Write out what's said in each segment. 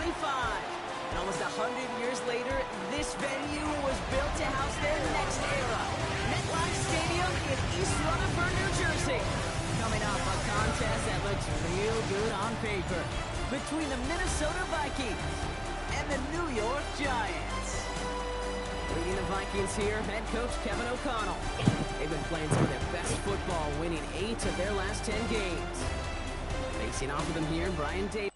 And almost 100 years later, this venue was built to house their next era. MetLife Stadium in East Rutherford, New Jersey. Coming off a contest that looks real good on paper between the Minnesota Vikings and the New York Giants. Leading the Vikings here, head coach Kevin O'Connell. They've been playing some of their best football, winning 8 of their last 10 games. Facing off with them here, Brian Davis.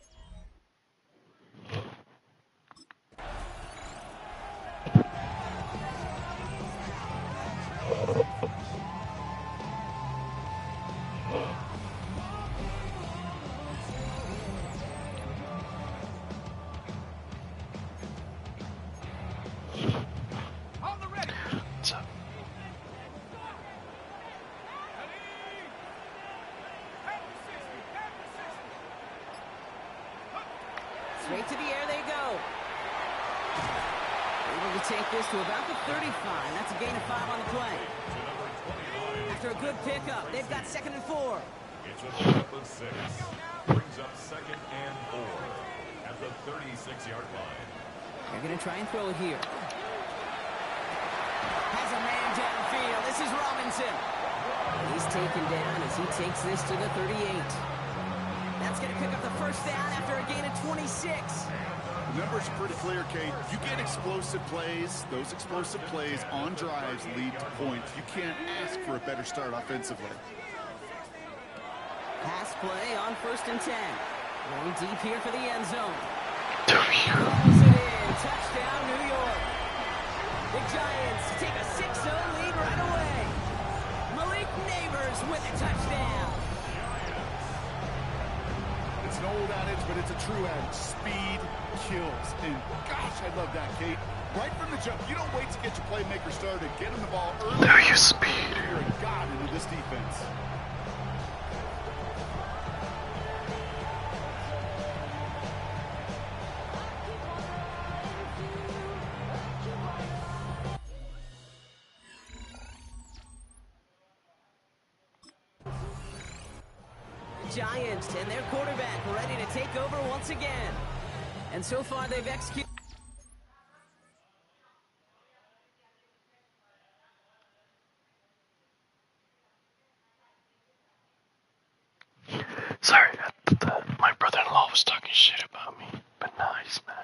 Straight to the air they go. Able to take this to about the 35. That's a gain of 5 on the play. After a good pickup, they've got 2nd and 4. It's a pickup of 6. Brings up 2nd and 4 at the 36-yard line. They're going to try and throw it here. Has a man downfield. This is Robinson. He's taken down as he takes this to the 38. That's going to pick up the first down after a gain of 26. The numbers are pretty clear, Kate. You get explosive plays. Those explosive plays on drives lead to points. You can't ask for a better start offensively. Pass play on 1st and 10. Going deep here for the end zone. Throws it in. Touchdown, New York. The Giants take a 6-0 lead right away. Malik Neighbors with a touchdown. It's an old adage, but it's a true adage. Speed kills. And gosh, I love that, Kate. Right from the jump, you don't wait to get your playmaker started. Get him the ball early. There you speed. You're a god into this defense. Giants and their quarterback ready to take over once again. And so far they've executed. Sorry, my brother-in-law was talking shit about me, but nice, man.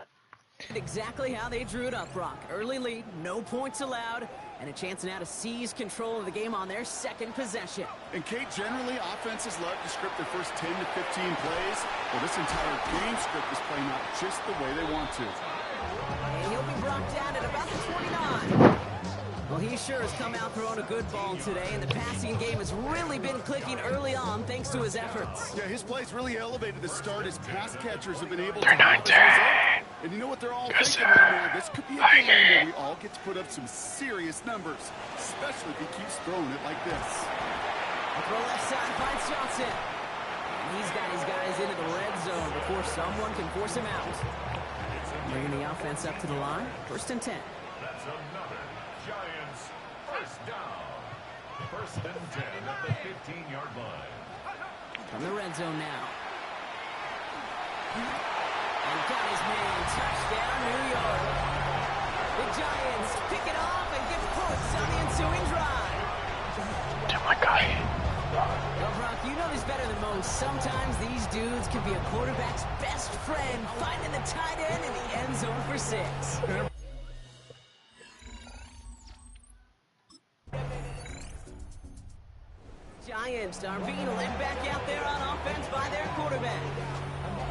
Exactly how they drew it up, Brock. Early lead, no points allowed, and a chance now to seize control of the game on their 2nd possession. And Kate, generally, offenses love to script their first 10 to 15 plays. Well, this entire game script is playing out just the way they want to. And he'll be brought down at about the 29. Well, he sure has come out throwing a good ball today, and the passing game has really been clicking early on thanks to his efforts. Yeah, his play's really elevated to start. His pass catchers have been able to... They're not dead. And you know what they're all Yes, thinking sir. right now? This could be a game where we all get to put up some serious numbers, especially if he keeps throwing it like this. The throw left side finds Johnson. And he's got his guys into the red zone before someone can force him out. Bringing the offense up to the line. 1st and 10. That's another Giants first down. 1st and 10 at the 15-yard line. From the red zone now. And got his man. Touchdown, New York. The Giants pick it off and get points on the ensuing drive. Oh my God. Well, Brock, you know this better than most. Sometimes these dudes can be a quarterback's best friend, finding the tight end in the end zone for 6. Giants are being led back out there on offense by their quarterback.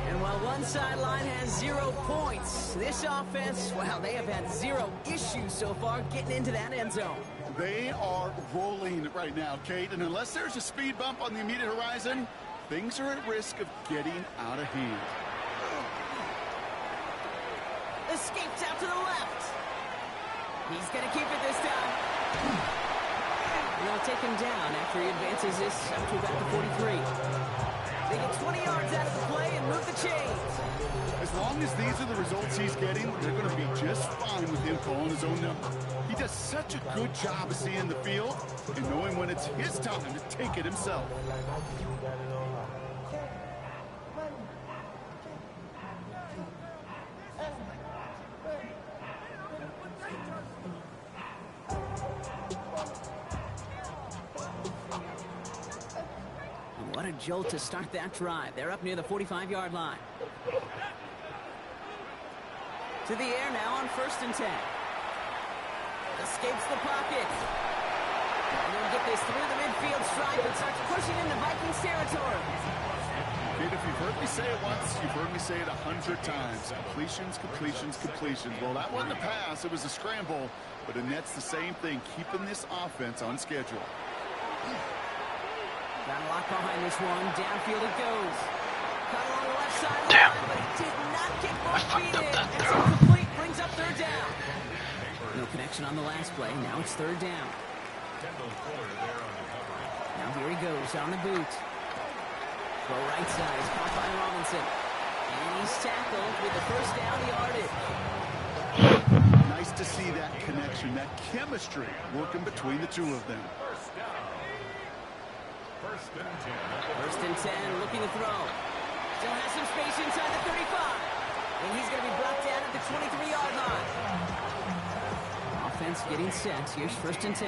And while one sideline has 0 points, this offense, well, they have had 0 issues so far getting into that end zone. They are rolling right now, Kate, and unless there's a speed bump on the immediate horizon, things are at risk of getting out of hand. Escapes out to the left. He's going to keep it this time. They'll take him down after he advances this up to about the 43. They get 20 yards out of the play and move the chains. As long as these are the results he's getting, they're going to be just fine with him calling his own number. He does such a good job of seeing the field and knowing when it's his time to take it himself. jolt to start that drive. They're up near the 45-yard line. To the air now on 1st and 10. Escapes the pocket. And they'll get this through the midfield stripe and starts pushing into Vikings territory. Kid, if you've heard me say it once, you've heard me say it 100 times. Completions, completions, completions. Well, that wasn't a pass. It was a scramble. But Annette's the same thing, keeping this offense on schedule. Got a lock behind this one. Downfield it goes. Cut along the left side of the Damn. line, but he did not get both I fucked feet up in. that It's throw. incomplete. Brings up 3rd down. No connection on the last play. Now it's 3rd down. Now here he goes on the boot. Go right side. It's caught by Robinson. And he's tackled with the 1st down yardage. Nice to see that connection, that chemistry working between the two of them. 1st and 10. 1st and 10, looking to throw. Still has some space inside the 35. And he's going to be brought down at the 23-yard line. Offense getting set. Here's 1st and 10.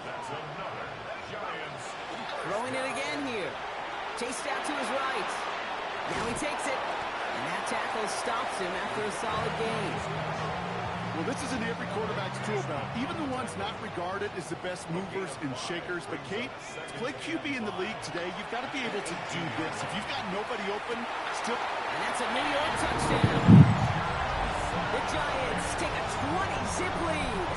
That's another Giants. Throwing it again here. Chased out to his right. Now he takes it. And that tackle stops him after a solid gain. Well, this is in every quarterback's tool belt, even the ones not regarded as the best movers and shakers. But, Kate, to play QB in the league today, you've got to be able to do this. If you've got nobody open, still... And that's a New York touchdown. The Giants take a 20-zip lead.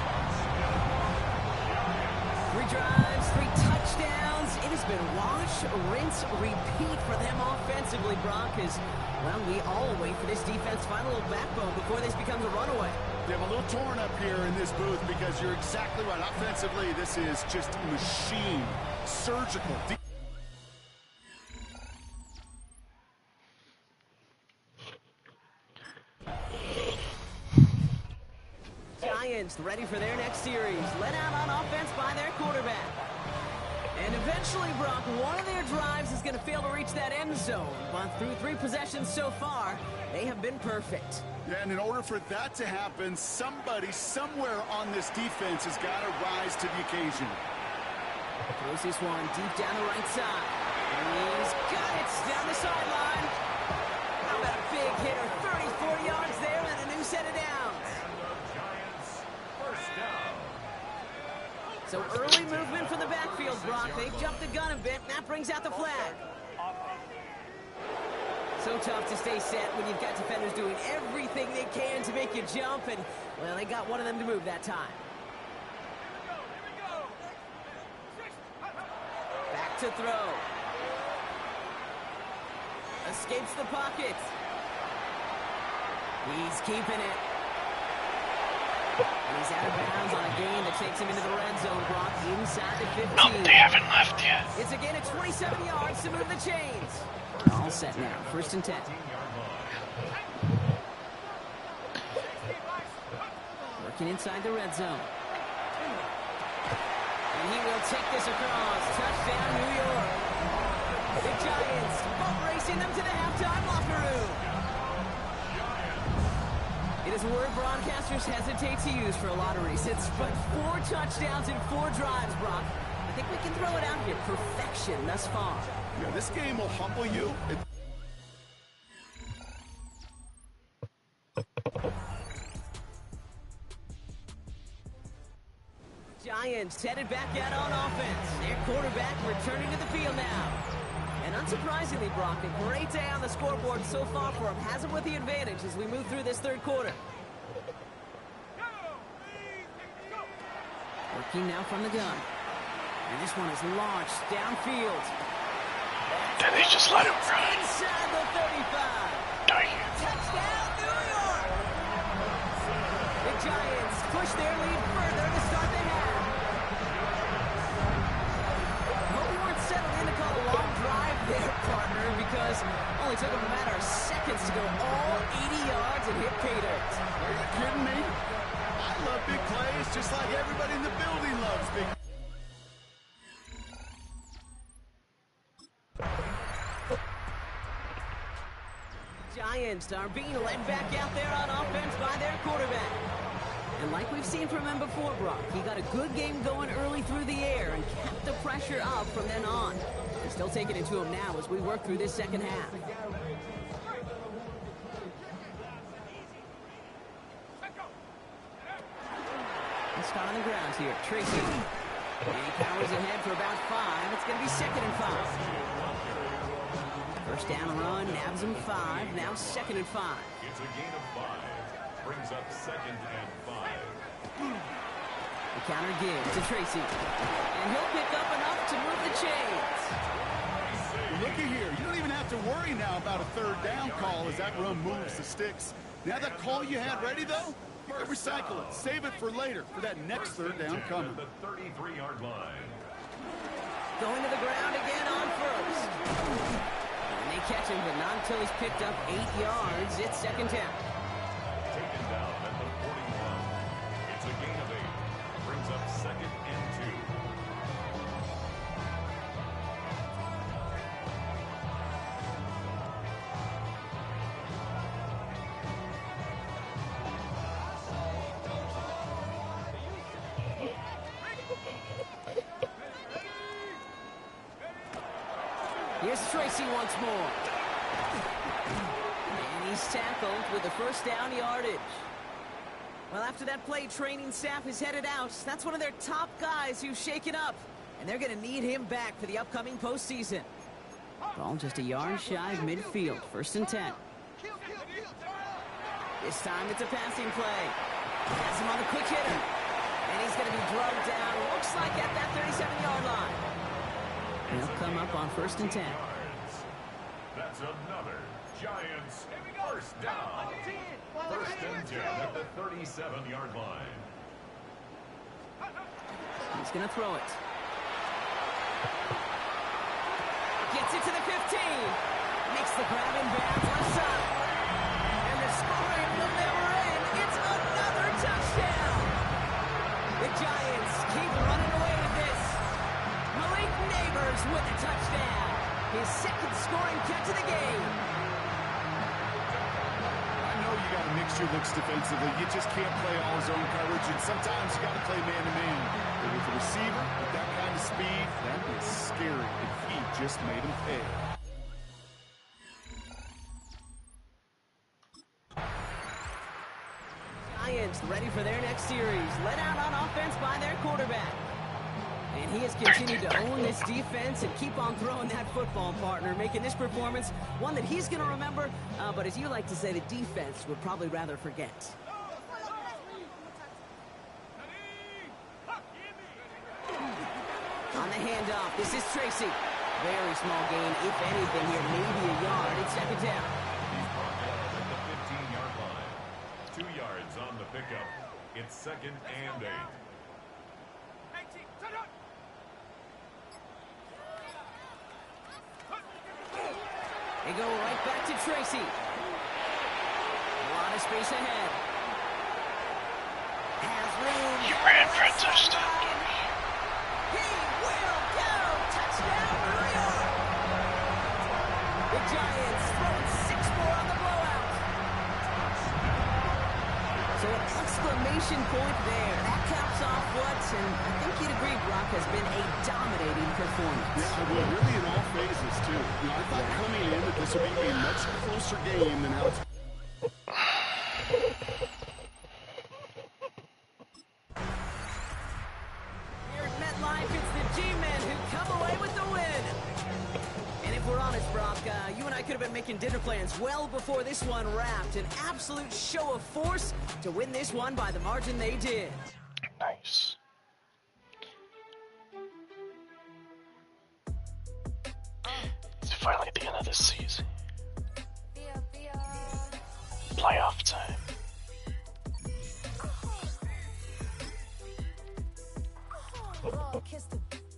3 drives, 3 touchdowns. It has been wash, rinse, repeat for them offensively, Brock, as, well, we all wait for this defense to find a little backbone before this becomes a runaway. They have a little torn up here in this booth because you're exactly right. Offensively, this is just machine, surgical. Giants ready for their next series. Let out on offense by their quarterback. And eventually, Brock, one of their drives is going to fail to reach that end zone. But through 3 possessions so far, they have been perfect. Yeah, and in order for that to happen, somebody somewhere on this defense has got to rise to the occasion. Throws this one deep down the right side. And he's got it down the sideline. How about a big hitter? 34 yards there and a new set of downs. Giants. 1st down. So early movement from the backfield, Brock. They've jumped the gun a bit, and that brings out the flag. So tough to stay set when you've got defenders doing everything they can to make you jump, and, well, they got one of them to move that time. Back to throw. Escapes the pocket. He's keeping it. And he's out of bounds on a gain that takes him into the red zone, Brock, inside the 15. Nope, they haven't left yet. It's again at 27 yards to move the chains. All set now, 1st and 10. Working inside the red zone. And he will take this across. Touchdown, New York. The Giants boat racing them to the halftime locker room. It is a word broadcasters hesitate to use for a lot of reasons, but 4 touchdowns in 4 drives, Brock. I think we can throw it out here. Perfection thus far. Yeah, this game will humble you. Giants headed back out on offense. Their quarterback returning to the field now. And unsurprisingly, Brock, a great day on the scoreboard so far for him. Has him with the advantage as we move through this 3rd quarter. Working now from the gun. And this one is launched downfield. Then they just let him run. Inside the 35. Darn you. Touchdown, New York! The Giants push their lead further to start the half. Hope you weren't settled in to call a long drive there, partner, because it only took them a matter of seconds to go all 80 yards and hit pay dirt. Are you kidding me? I love big plays just like everybody in the building loves big. Giants are being led back out there on offense by their quarterback. And like we've seen from him before, Brock, he got a good game going early through the air and kept the pressure up from then on. They're still taking it to him now as we work through this second half. Let's start on the ground here. Tracy. And he powers ahead for about 5. It's going to be 2nd and 5. First down run, nabs him 5. Now 2nd and 5. It's a gain of 5. Brings up 2nd and 5. The counter give to Tracy. And he'll pick up enough to move the chains. Looky here. You don't even have to worry now about a 3rd down call as that run moves the sticks. Now that call you had ready, though, you can recycle it. Save it for later for that next 3rd down coming. The 33-yard line. Going to the ground again on first. And they catch him, but not until he's picked up 8 yards. It's 2nd down. Taken down at the 41. It's a gain of 8. Brings up 2nd and 2. Here's Tracy once more. And he's tackled with the first down yardage. Well, after that play, training staff is headed out. That's one of their top guys who's shaken up. And they're going to need him back for the upcoming postseason. Ball just a yard shy of midfield. 1st and 10. This time it's a passing play. Has him on the quick hitter. And he's going to be drugged down. Looks like at that 37-yard line. They'll come up on 1st and 10. That's another Giants first down. 1st and 10 at the 37-yard line. He's going to throw it. Gets it to the 15. Makes the grab and bounds left side. And the scoring will never end. It's another touchdown. The Giants keep running away with this. Neighbors with a touchdown. His 2nd scoring catch of the game. I know you got to mix your looks defensively. You just can't play all zone coverage, and sometimes you got to play man-to-man. But with a receiver with that kind of speed, that is scary, and he just made him pay. Giants ready for their next series. Let out on offense by their quarterback. And he has continued to own this defense and keep on throwing that football, partner, making this performance one that he's going to remember, but as you like to say, the defense would probably rather forget. On the handoff, this is Tracy. Very small gain, if anything here, maybe a yard. It's 2nd down. He's brought down at the 15-yard line. 2 yards on the pickup. It's 2nd and 8. They go right back to Tracy. A lot of space ahead. Has room. You ran for a touchdown, dummy. He will go. Touchdown, New York. The Giants throwing 6 more on the blowout. So an exclamation point there. That caps off what, and I think you'd agree, Brock, has been a dominating performance. Yeah, well, really in all phases, too. You know, I thought coming in that this would be a much closer game than how it's... Here at MetLife, it's the G-Men who come away with the win. And if we're honest, Brock, you and I could have been making dinner plans well before this one wrapped. An absolute show of force to win this one by the margin they did. Nice. It's finally the end of the season. Playoff time.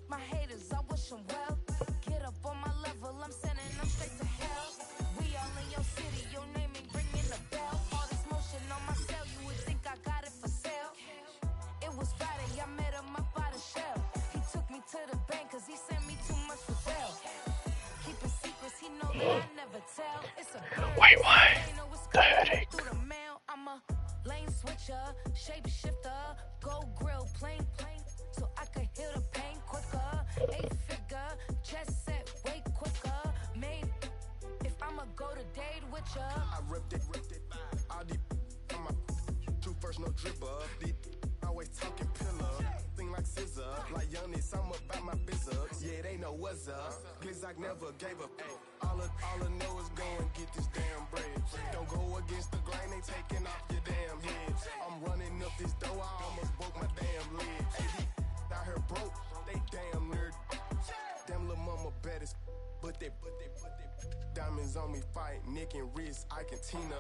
My haters, I wish them well. Get up on my level, I'm sending them straight to hell. We all in your city, your name ain't ringing a bell. All this motion on my cell, you would think I got it for sale. It was Friday, I met him up by the shell. He took me to the bank, cause he sent me too much for bail. Keeping secrets, he know that I never tell. It's a Wait, why? The headache. I'm a lane switcher, shape shifter, go grill, plain, so I could heal the pain quicker. 8-figure, chest set, date with ya. I ripped it. All these on my true first, no dribble. These always talking pillar. Thing like scissor. Like youngest, I'm about my business. Yeah, they know what's up. Glizzock never gave up. All I know is go and get this damn bread. Don't go against the grain, they taking off your damn head. I'm running up this door, I almost broke my damn leg. Hey, these out here broke, they damn nerd. Damn little mama better, but they diamonds on me fight, neck and wrist, I can Tina.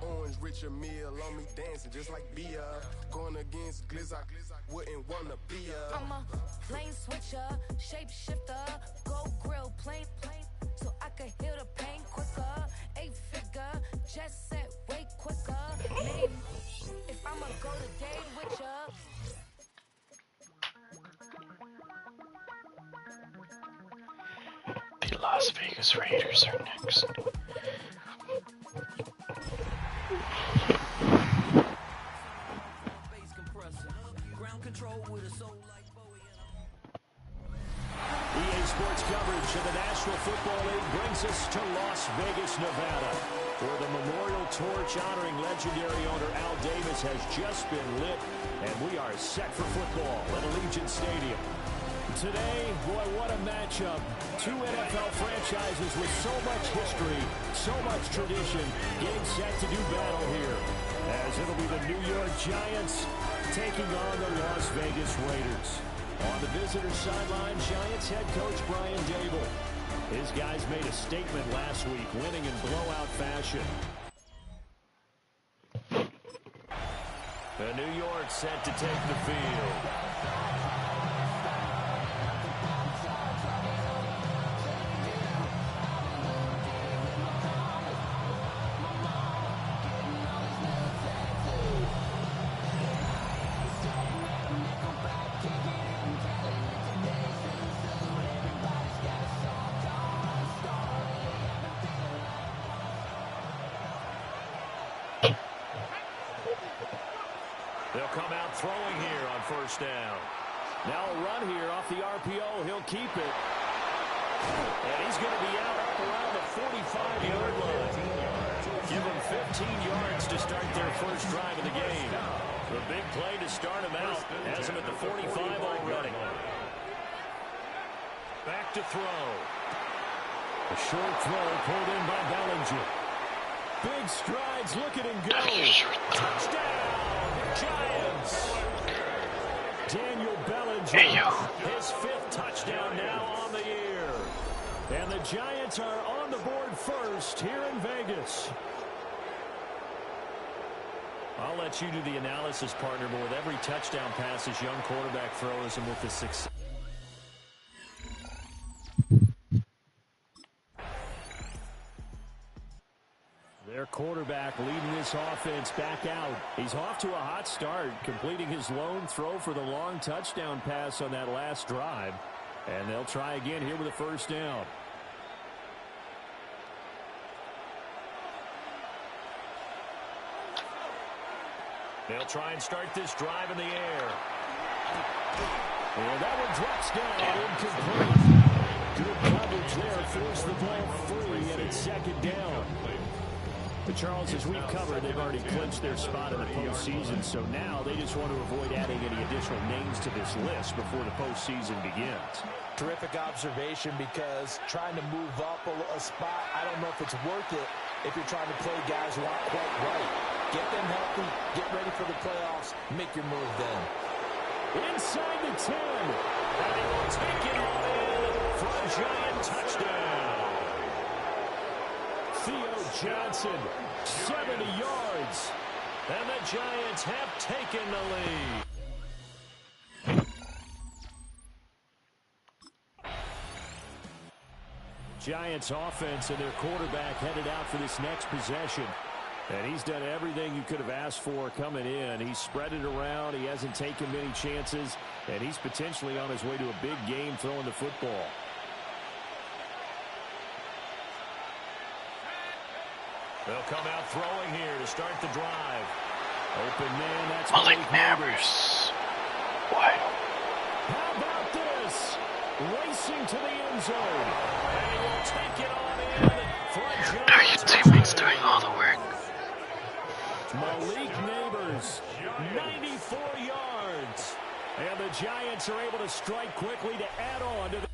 Orange Richard Mill on me dancing just like Bia. Going against Glizzock, wouldn't wanna be a. I'm a lane switcher, shapeshifter, go grill, plain, so I can heal the pain quicker. 8-figure, jet set way quicker. Maybe if I'ma go to date with ya. The Las Vegas Raiders are next. EA Sports coverage of the National Football League brings us to Las Vegas, Nevada, where the memorial torch honoring legendary owner Al Davis has just been lit, and we are set for football at Allegiant Stadium. Today, boy, what a matchup. Two NFL franchises with so much history, so much tradition, getting set to do battle here, as it'll be the New York Giants taking on the Las Vegas Raiders. On the visitor sideline, Giants head coach Brian Dable. His guys made a statement last week, winning in blowout fashion. The New York set to take the field. They'll come out throwing here on first down. Now a run here off the RPO. He'll keep it. And he's going to be out around the 45-yard line. Give them 15 yards to start their first drive of the game. The big play to start him out has him at the 45 already. Back to throw. A short throw pulled in by Bellinger. Big strides, look at him go. Touchdown, Giants. Daniel Bellinger, his fifth touchdown now on the year. And the Giants are on the board first here in Vegas. I'll let you do the analysis, partner, but with every touchdown pass this young quarterback throws and with the success. Their quarterback leading this offense back out. He's off to a hot start, completing his lone throw for the long touchdown pass on that last drive. And they'll try again here with a first down. They'll try and start this drive in the air. And that one drops down, incomplete. Good coverage there, forced the ball free, and it's second down. But Charles, as we've covered, they've already clinched their spot in the postseason, so now they just want to avoid adding any additional names to this list before the postseason begins. Terrific observation, because trying to move up a spot, I don't know if it's worth it if you're trying to play guys who aren't quite right. Get them healthy, get ready for the playoffs, make your move then. Inside the 10, and he will take it all in for a Giant touchdown. Theo Johnson, 70 yards, and the Giants have taken the lead. Giants offense and their quarterback headed out for this next possession. And he's done everything you could have asked for coming in. He's spread it around. He hasn't taken many chances. And he's potentially on his way to a big game throwing the football. They'll come out throwing here to start the drive. Open man, that's Malik Nabers. Wide. How about this? Racing to the end zone. And he will take it on in for a Giants touchdown. Malik Neighbors, 94 yards. And the Giants are able to strike quickly to add on to the...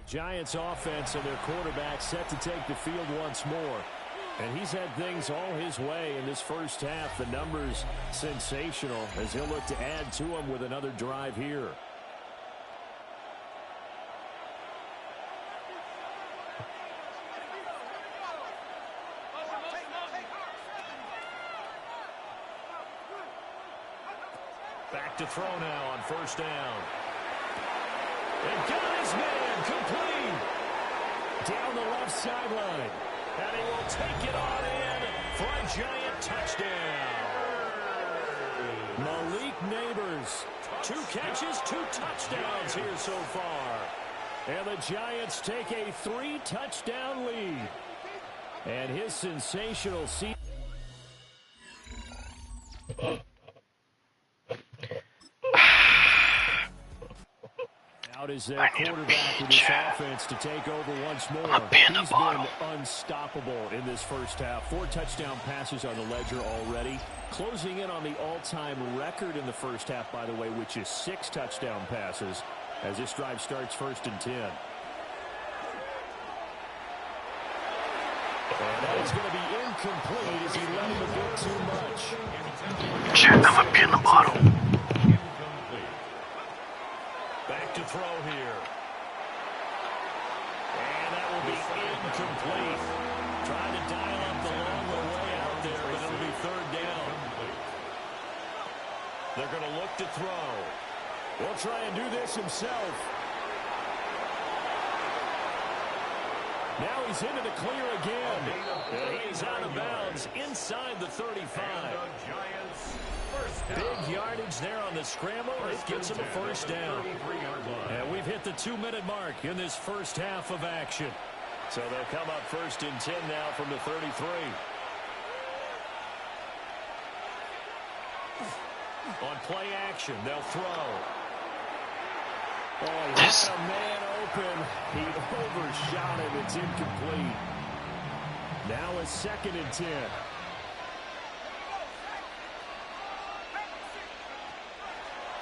Giants offense and their quarterback set to take the field once more. And he's had things all his way in this first half. The numbers sensational as he'll look to add to them with another drive here. Back to throw now on first down. And got his man complete. Down the left sideline. And he will take it on in for a Giant touchdown. Malik Neighbors, 2 catches, 2 touchdowns here so far. And the Giants take a 3-touchdown lead. And his sensational season. Out is their quarterback with his offense to take over once more. He's been unstoppable in this first half. 4 touchdown passes on the ledger already. Closing in on the all-time record in the first half, by the way, which is 6 touchdown passes as this drive starts 1st and 10. And that is going to be incomplete as he let him a bit too much. Check, I'm up in the bottom. Back to throw here. And that will be incomplete. Trying to dial up the longer way out there, but it'll be 3rd down. They're going to look to throw. He'll try and do this himself. Now he's into the clear again. And he's out of bounds inside the 35. Big yardage there on the scramble. It gets him a first down. And we've hit the 2-minute mark in this first half of action. So they'll come up 1st and 10 now from the 33. On play action, they'll throw. Oh, he had a man open. He overshot him. It's incomplete. Now a 2nd and 10.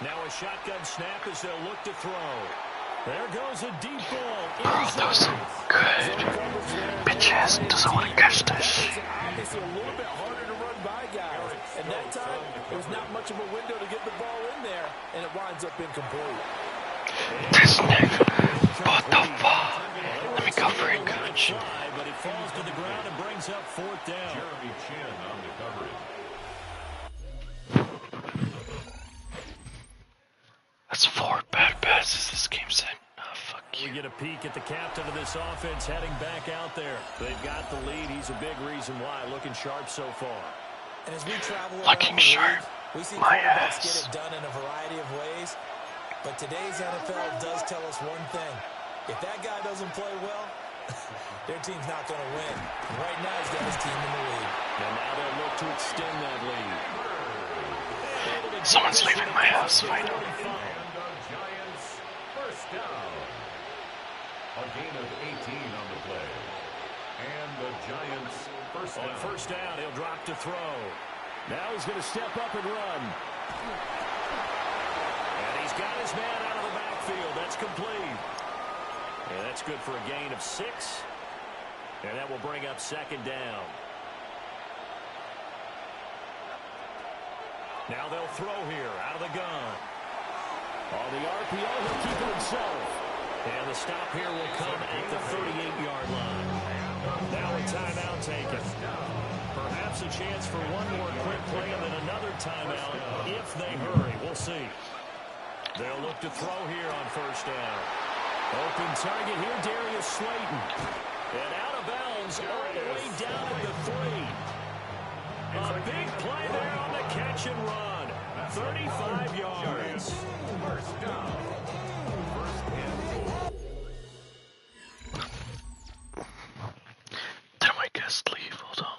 Now a shotgun snap as they'll look to throw. There goes a deep ball. Bro, that was some good. Bitch ass doesn't want to catch this. It's a little bit harder to run by guys. And that time, it was not much of a window to get the ball in there, and it winds up incomplete. This nigga. What the fuck? Let me cover it, coach. But he falls to the ground and brings up 4th down. Jeremy Chin on the coverage. That's 4 bad passes this game set. Oh, fuck you. We get a peek at the captain of this offense heading back out there. They've got the lead. He's a big reason why. Looking sharp so far. And as we travel Looking sharp. we see My quarterbacks ass. get it done in a variety of ways. But today's NFL does tell us one thing. If that guy doesn't play well, their team's not going to win. And right now, he's got his team in the lead. And now they'll look to extend that lead. Someone's leaving my house, finally. Giants first down. A gain of 18 on the play. And the Giants first down. On first down, he'll drop to throw. Now he's going to step up and run. And he's got his man out of the backfield. That's complete. And that's good for a gain of 6. And that will bring up 2nd down. Now they'll throw here out of the gun. On the RPO, he'll keep it himself. And the stop here will come at the 38-yard line. Now a timeout taken. Perhaps a chance for one more quick play and then another timeout if they hurry. We'll see. They'll look to throw here on first down. Open target here, Darius Slayton. And out of bounds all the way down at the 3. A big play there on the catch and run. 35 yards. First down. First and 4. Did my guest leave? Hold on.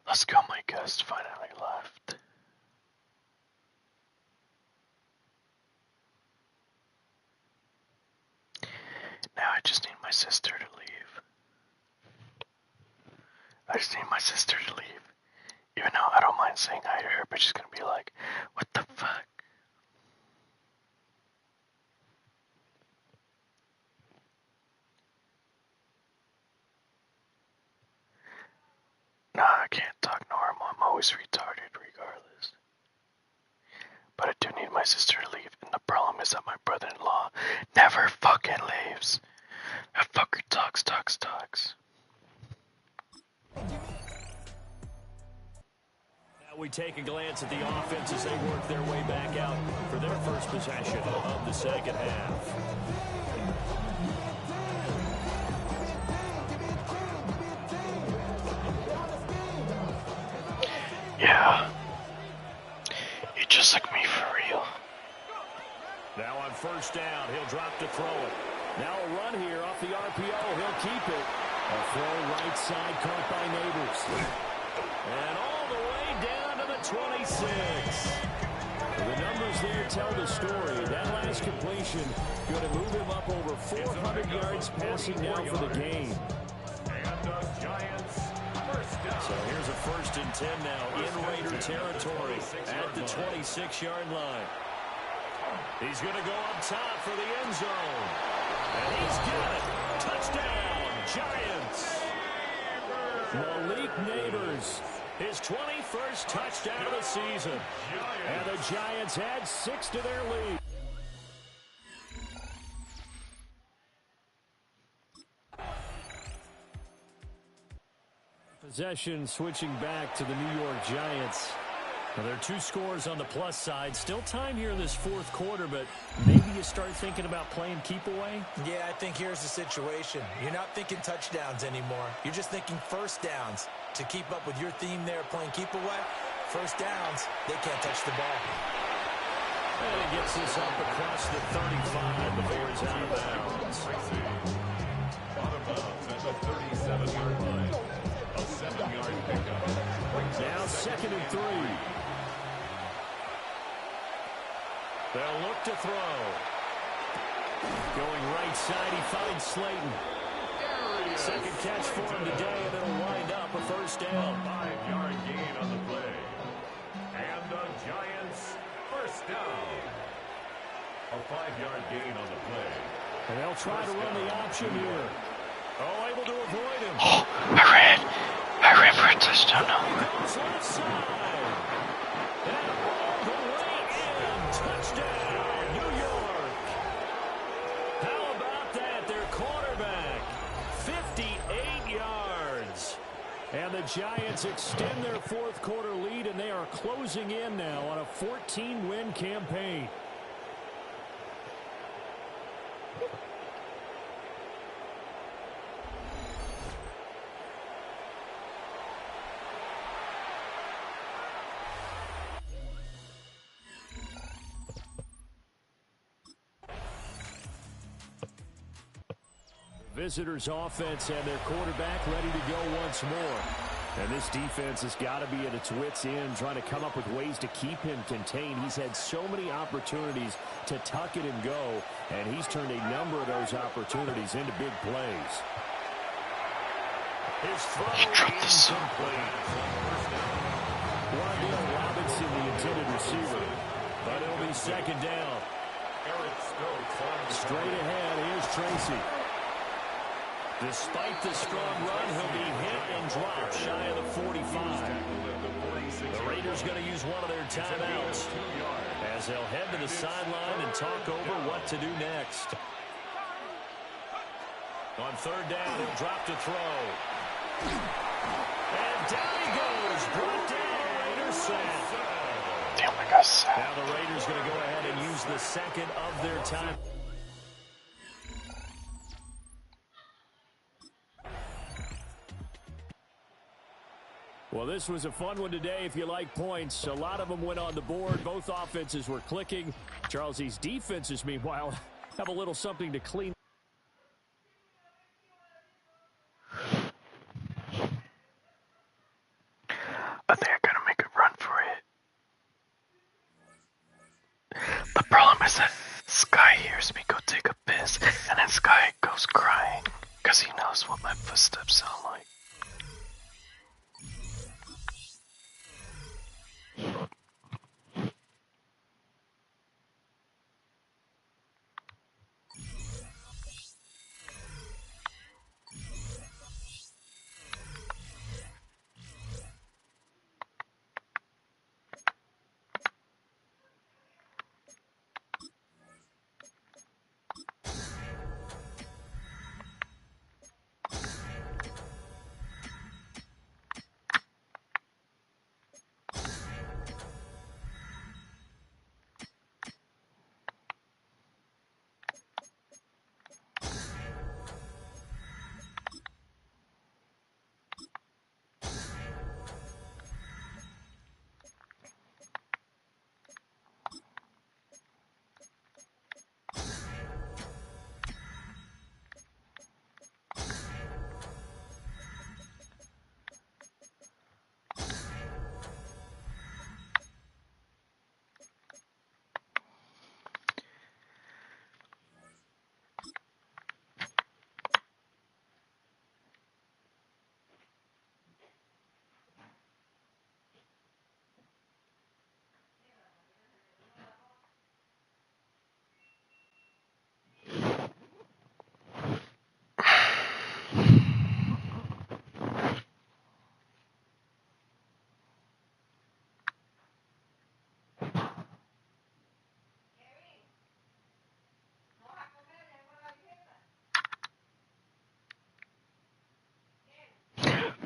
Let's go, my guest. test finally left. Now I just need my sister to leave. I just need my sister to leave. Even though I don't mind saying hi to her, but she's gonna be like, what the fuck? Nah, I can't talk normal. I'm always retarded regardless. But I do need my sister to leave, and the problem is that my brother-in-law never fucking leaves. That fucker talks. Now we take a glance at the offense as they work their way back out for their first possession of the second half. Yeah. You just like me for real. Now on first down, he'll drop to throw it. Now a run here off the RPO. He'll keep it. A throw right side caught by Neighbors. And all the way down to the 26. The numbers there tell the story. That last completion going to move him up over 400 yards passing now for the game. So here's a 1st and 10 now in Raider territory at the 26-yard line. He's going to go up top for the end zone. And he's got it. Touchdown, Giants. Malik Neighbors, his 21st touchdown of the season. And the Giants add 6 to their lead. Possession switching back to the New York Giants. Now, there are 2 scores on the plus side. Still time here in this 4th quarter, but maybe you start thinking about playing keep away? Yeah, I think here's the situation. You're not thinking touchdowns anymore. You're just thinking first downs. To keep up with your theme there playing keep away, first downs, they can't touch the ball. And he gets this up across the 35 before he's out of bounds. Out of bounds at the 37-yard line. A 7-yard pickup. Now 2nd and 3. They'll look to throw. Going right side, he finds Slayton. Second catch for him today, and it'll wind up a first down. 5-yard gain on the play. And the Giants first down. A 5-yard gain on the play. And they'll try to run the option here. Oh, able to avoid him. Oh, I ran for a touchdown. Goes left side. And all the way in. Touchdown, New York. How about that? Their quarterback. 58 yards. And the Giants extend their 4th quarter lead, and they are closing in now on a 14-win campaign. Visitors offense and their quarterback ready to go once more. And this defense has got to be at its wits' end, trying to come up with ways to keep him contained. He's had so many opportunities to tuck it and go, and he's turned a number of those opportunities into big plays. His throw incomplete. Wardell Robinson, the intended receiver. But it'll be 2nd down. Straight ahead, here's Tracy. Despite the strong run, he'll be hit and dropped shy of the 45. The Raiders going to use one of their timeouts as they'll head to the sideline and talk over what to do next. On 3rd down, he'll drop to throw. And down he goes. Brought down, Raiders sack. Damn, I got sacked. Now the Raiders going to go ahead and use the 2nd of their time. Well, this was a fun one today if you like points. A lot of them went on the board. Both offenses were clicking. Charles, these defenses, meanwhile, have a little something to clean. I think I got Because Sky hears me go take a piss, and then Sky goes crying, because he knows what my footsteps sound like.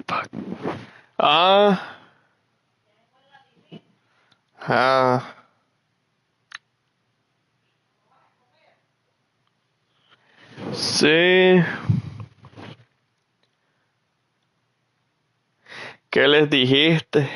Fuck. Sí. ¿Qué les dijiste?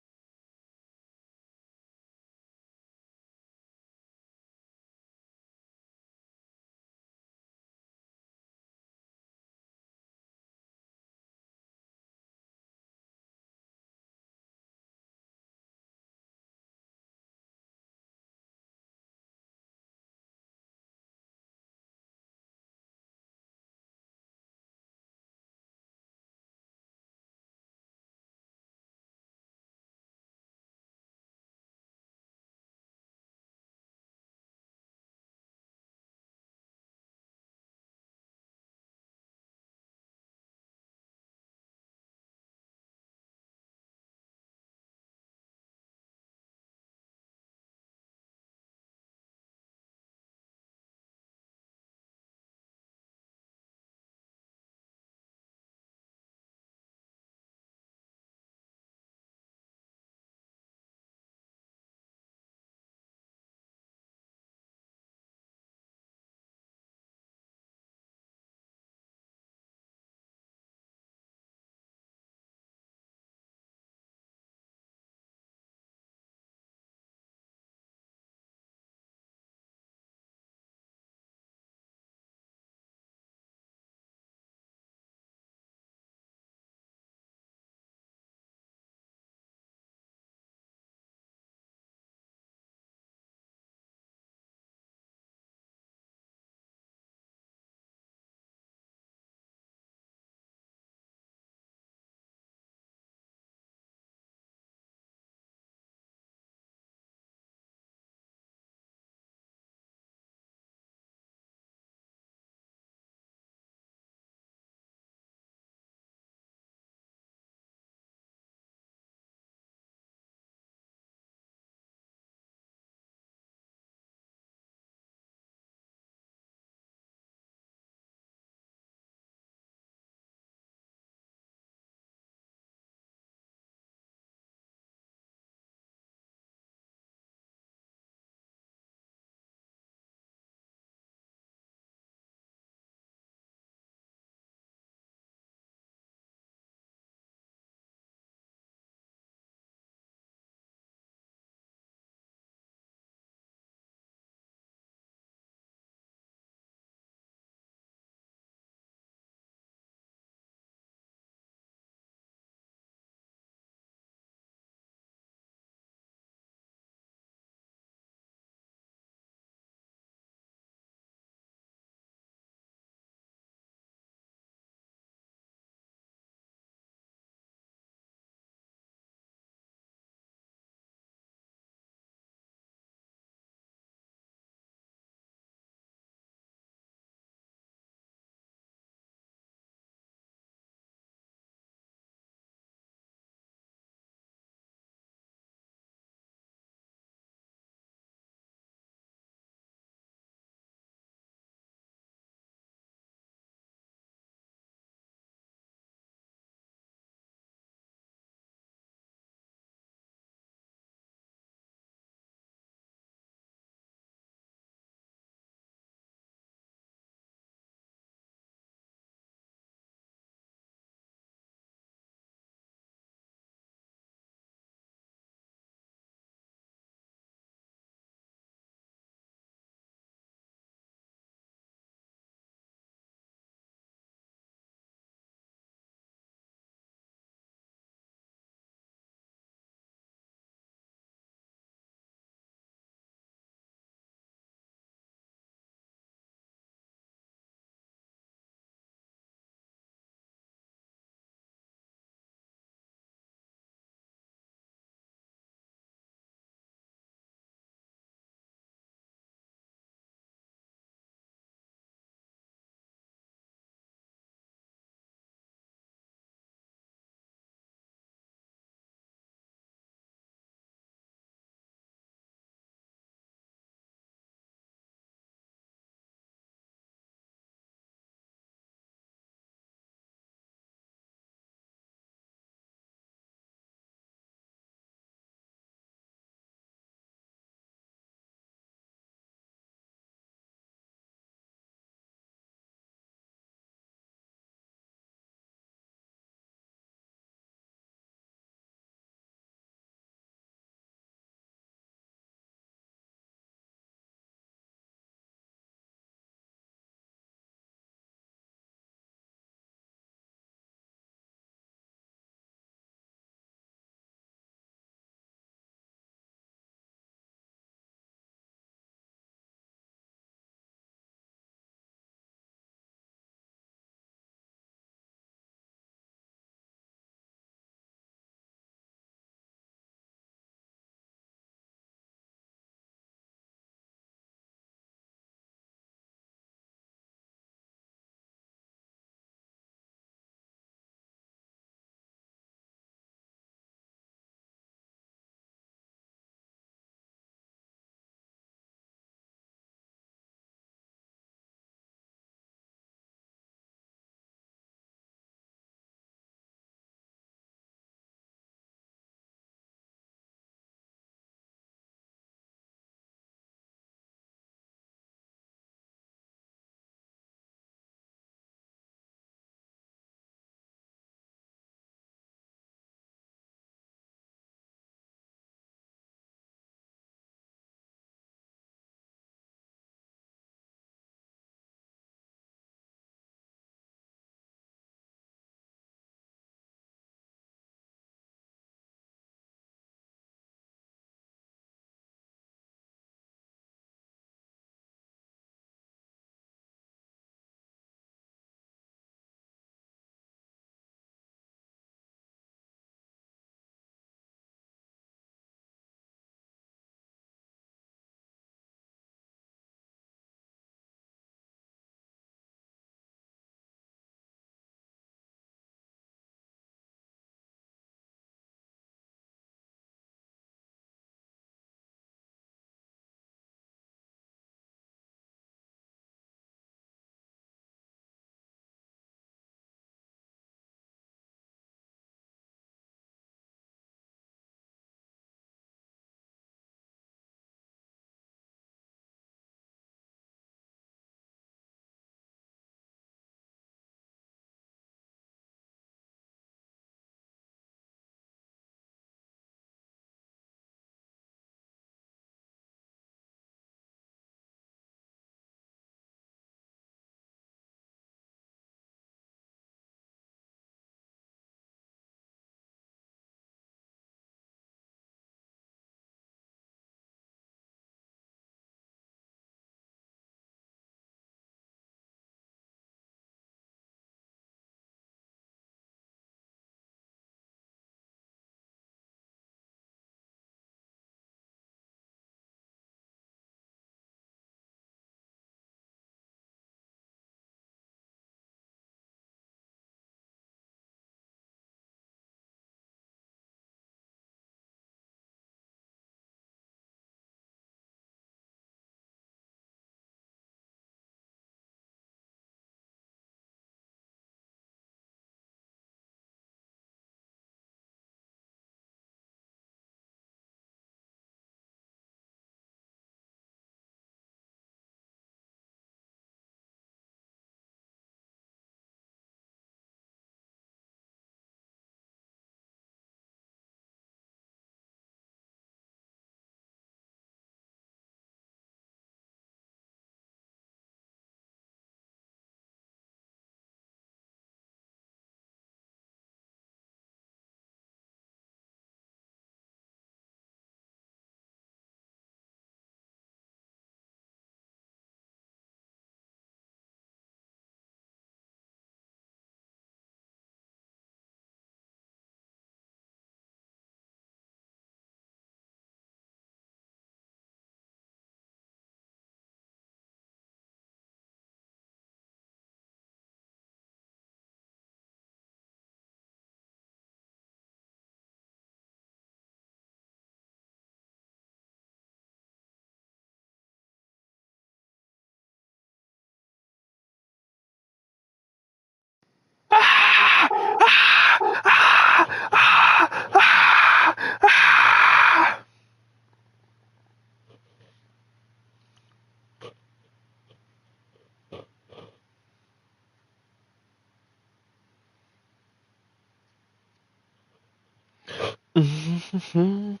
What's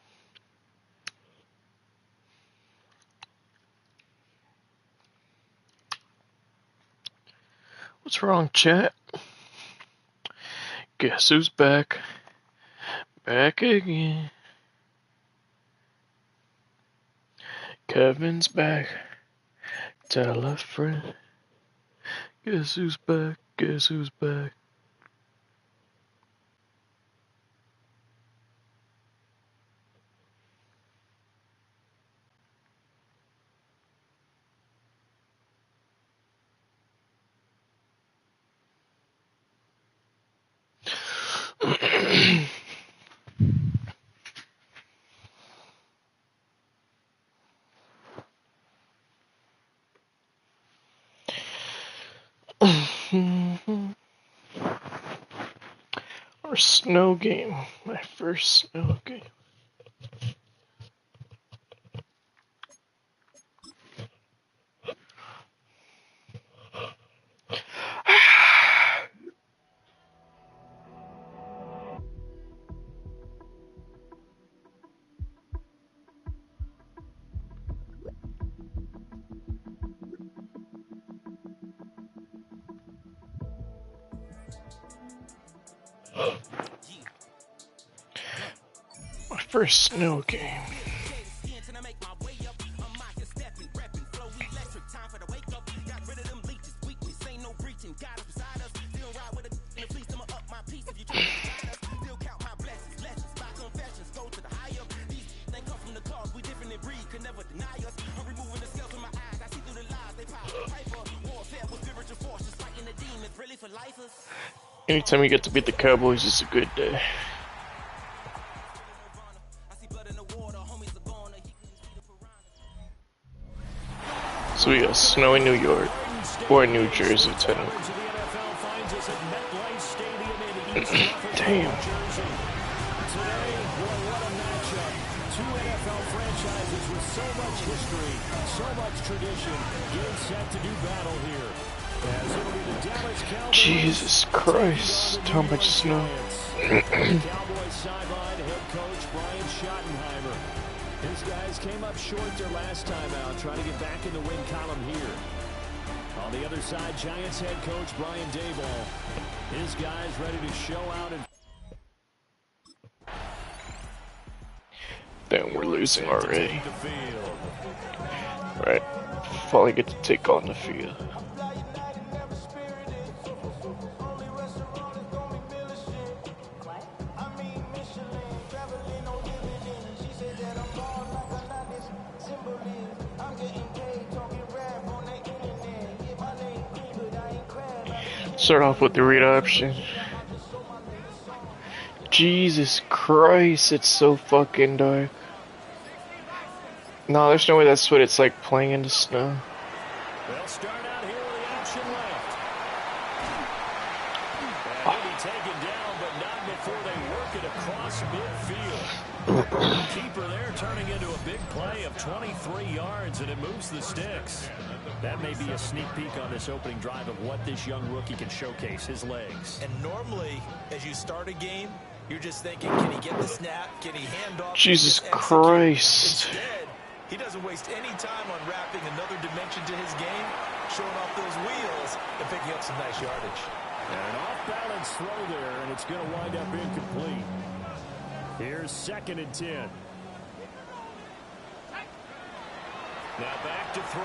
wrong, chat? Guess who's back? Back again. Kevin's back. Tell a friend. Guess who's back? Guess who's back? Our snow game. My first snow game. My first snow game. Anytime you get to beat the Cowboys, it's a good day. So we got snow in New York, or New Jersey, technically. Damn. Jesus Christ, how much snow. His guys came up short their last time out, trying to get back in the win column here. On the other side, Giants head coach Brian Daboll. His guys ready to show out and... Damn, we're losing already. Right, finally get to take on the field. Start off with the read option. Jesus Christ, it's so fucking dark. No, there's no way that's what it's like playing in the snow. They'll start out here with the option left. And he'll be taken down, but not before they work it across midfield. Keeper there turning into a big play of 23 yards, and it moves the sticks. That may be a sneak peek on this opening drive of what this young rookie can showcase, his legs. And normally, as you start a game, you're just thinking, can he get the snap? Can he hand off? Jesus Christ. Instead, he doesn't waste any time on wrapping another dimension to his game, showing off those wheels and picking up some nice yardage. And an off-balance throw there, and it's going to wind up incomplete. Here's 2nd and 10. Now back to throw.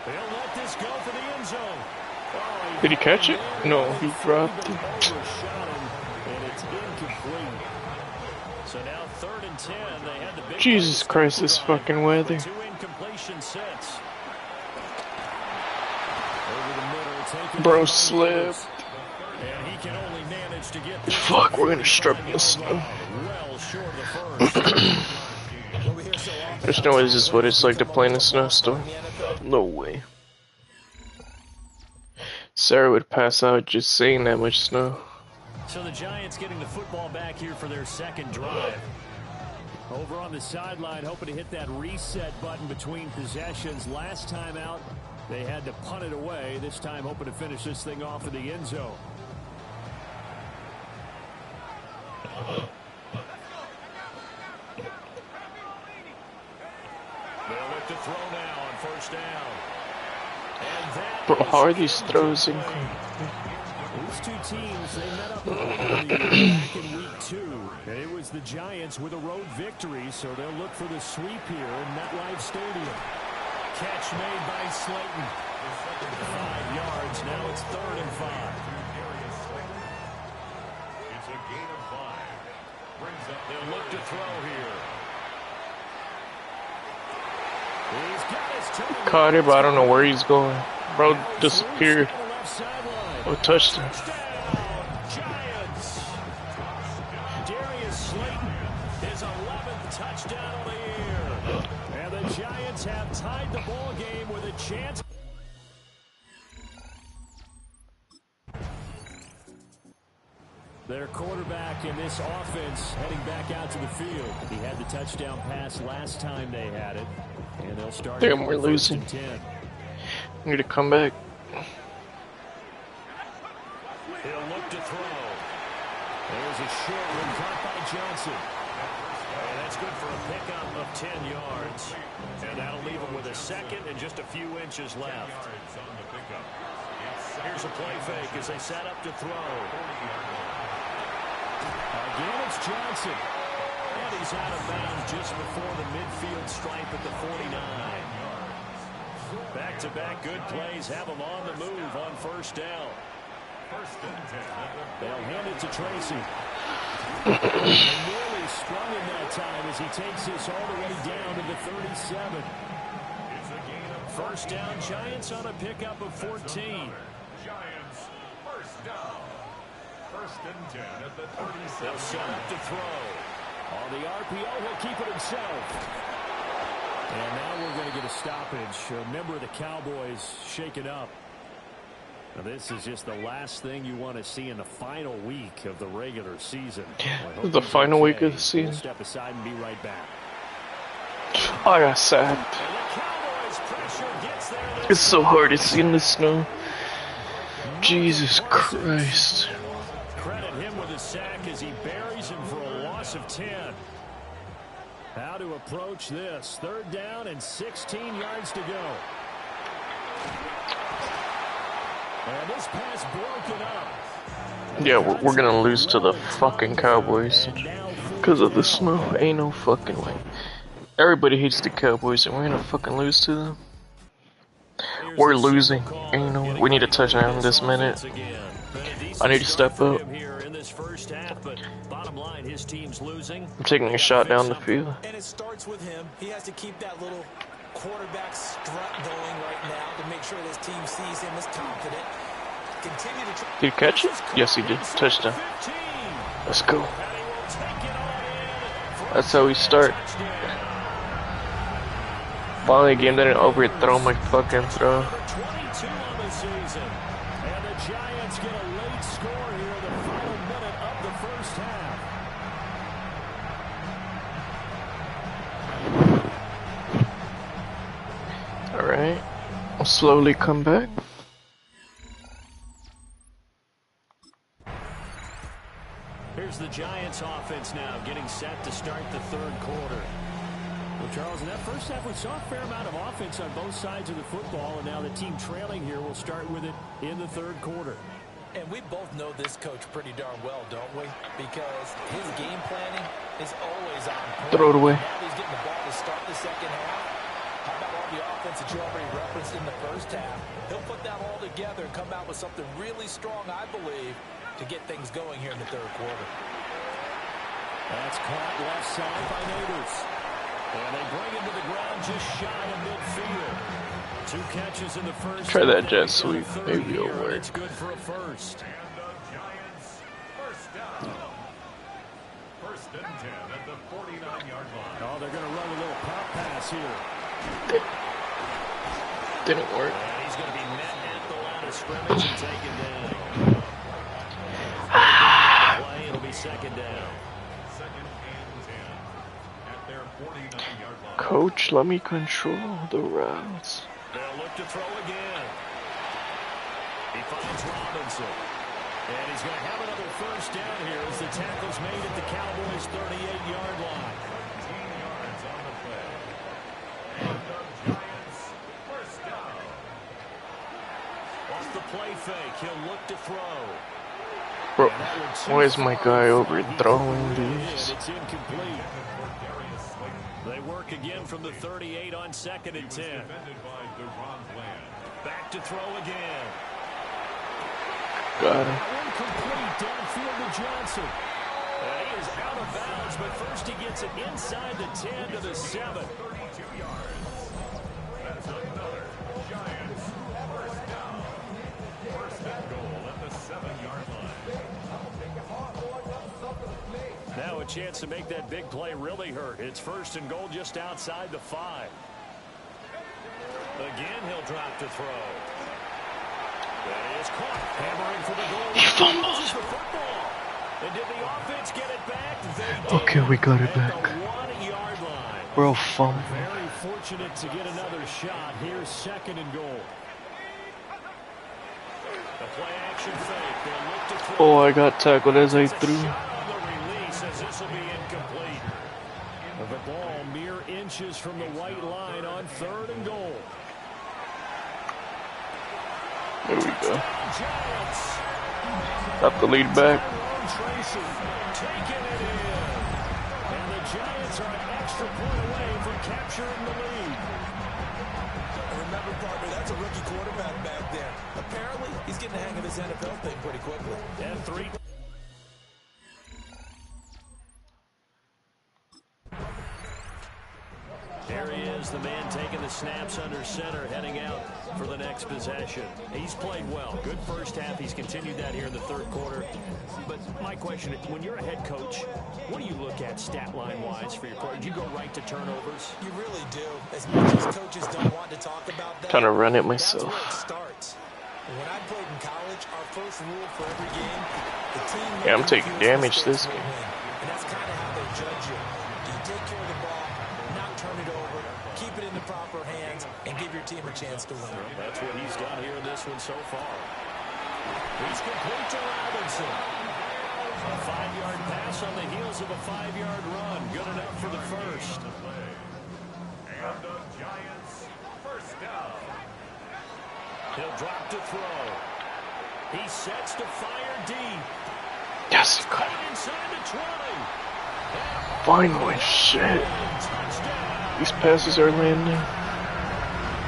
They'll let this go for the end zone. Oh, did he catch it? No, he dropped it. Overshot him, and it's incomplete. So now 3rd and 10. They had the big Jesus Christ, this fucking weather. 2 incompletion sets. Over the middle, taking Bro slipped. and he can only manage to get this. Fuck, we're gonna strip this snow. Well short of the first. There's no way this is what it's like to play in a snowstorm. No way. Sarah would pass out just seeing that much snow. So the Giants getting the football back here for their 2nd drive. Over on the sideline, hoping to hit that reset button between possessions. Last time out, they had to punt it away. This time hoping to finish this thing off in the end zone. throw now on first down. Bro, how are these throws in? These two teams, they met up earlier back in week 2. And it was the Giants with a road victory, so they'll look for the sweep here in MetLife Stadium. Catch made by Slayton. 5 yards, now it's 3rd and 5. It's a gain of 5. Brings up, they'll look to throw here. He's got his toe. Caught it, but I don't know where he's going. Bro disappeared. Oh, touchdown. Giants. Darius Slayton, his 11th touchdown of the year. And the Giants have tied the ball game with a chance. Their quarterback in this offense heading back out to the field. He had the touchdown pass last time they had it. And they'll start. Damn, we're losing. We need to come back. He'll look to throw. There's a short one caught by Johnson. And that's good for a pickup of 10 yards. And that'll leave him with a second and just a few inches left. Here's a play fake as they set up to throw. Again, it's Johnson. And he's out of bounds just before the midfield stripe at the 49. Back-to-back good plays have him on the move on first down. They'll hand it to Tracy. And nearly sprung him that time as he takes this all the way down to the 37. First down, Giants on a pickup of 14. Giants, first down. 1st and 10 at the 37. They'll set up to throw. On the RPO, he'll keep it himself. And now we're going to get a stoppage. A member of the Cowboys shaken up. Now this is just the last thing you want to see in the final week of the regular season. This is the final week of the season. We'll step aside and be right back. I got sacked. It's so hard to see in the snow. Jesus Christ. Credit him with a sack as he buries him for a loss of 10. How to approach this. 3rd down and 16 yards to go. And this pass broken up. Yeah, we're gonna lose to the fucking Cowboys because of the snow. Ain't no fucking way. Everybody hates the Cowboys, and we're gonna fucking lose to them. We're losing. Ain't no way. We need a touchdown this minute. I need to step up. I'm taking a shot down the field. And it starts with him. He has to keep that little quarterback strut going right now to make sure this team sees him as confident. Continue to try. Did he catch it? Yes, he did. Touchdown. Let's go. That's how we start. Finally, a game that didn't overthrow my fucking throw. 22 on the season. And the Giants get a late score here in the final minute of the first half. Alright. I'll slowly come back. Here's the Giants offense now getting set to start the 3rd quarter. Well, Charles, in that first half, we saw a fair amount of offense on both sides of the football, and now the team trailing here will start with it in the 3rd quarter. And we both know this coach pretty darn well, don't we? Because his game planning is always on point. Throw it away. Now he's getting the ball to start the second half. How about all the offense that you already referenced in the first half? He'll put that all together and come out with something really strong, I believe, to get things going here in the 3rd quarter. That's caught left side by Neighbors. And they bring him to the ground just shy of midfield. 2 catches in the first. Try that jet sweep. Maybe it'll work. It's good for a first. And the Giants, first down. 1st and 10 at the 49-yard line. Oh, they're going to run a little pop pass here. Didn't work. And he's going to be met at the line of scrimmage and taken down. Play, it'll be 2nd down. 2nd and 10 at their 49-yard line. Coach, let me control the routes. They'll look to throw again. He finds Robinson. And he's going to have another first down here as the tackle's made at the Cowboys' 38-yard line. 17 yards on the play. And the Giants fake. He'll look to throw. Bro, why is my guy overthrowing these? It's incomplete. They work again from the 38 on 2nd and 10. Back to throw again. Got him. Incomplete downfield to Johnson. He is out of bounds, but first he gets it inside the 10 to the 7. 32 yards. That's another Giants first down. First and goal at the 7-yard line. Now a chance to make that big play really hurt. It's first and goal just outside the 5. Again, he'll drop to throw. That is caught. Hammering for the goal. He fumbles. The football. And did the offense get it back? Okay, we got it back. 1-yard line. Bro, fumble. Very fortunate to get another shot. Here's 2nd and goal. The play action fake. They'll look to throw. Oh, I got tackled as I threw. The release as this will be incomplete. The ball mere inches from the white line on 3rd and goal. There we go. Got the lead back. Taking it in. And the Giants are an extra point away from capturing the lead. Remember, partner, that's a rookie quarterback back there. Apparently, he's getting the hang of this NFL thing pretty quickly. And 3. There he is, the man taking the snaps under center, heading out for the next possession. He's played well. Good first half. He's continued that here in the 3rd quarter. But my question, when you're a head coach, what do you look at stat line-wise for your quarter? Do you go right to turnovers? You really do. As much as coaches don't want to talk about that, Trying to run it that's myself. where it starts. When I played in college, our first rule for every game, the team Yeah, I'm taking damage this game. and that's kind of how they judge you. Do you take care of the ball, not turn it over, keep it in the proper hands, and give your team a chance to win? That's what he's done here in this one so far. He's complete to Robinson. A 5-yard pass on the heels of a 5-yard run. Good enough for the first. And the Giants first down. He'll drop to throw. He sets to fire deep. Yes, good. Inside the 20. Finally, shit. These passes are landing.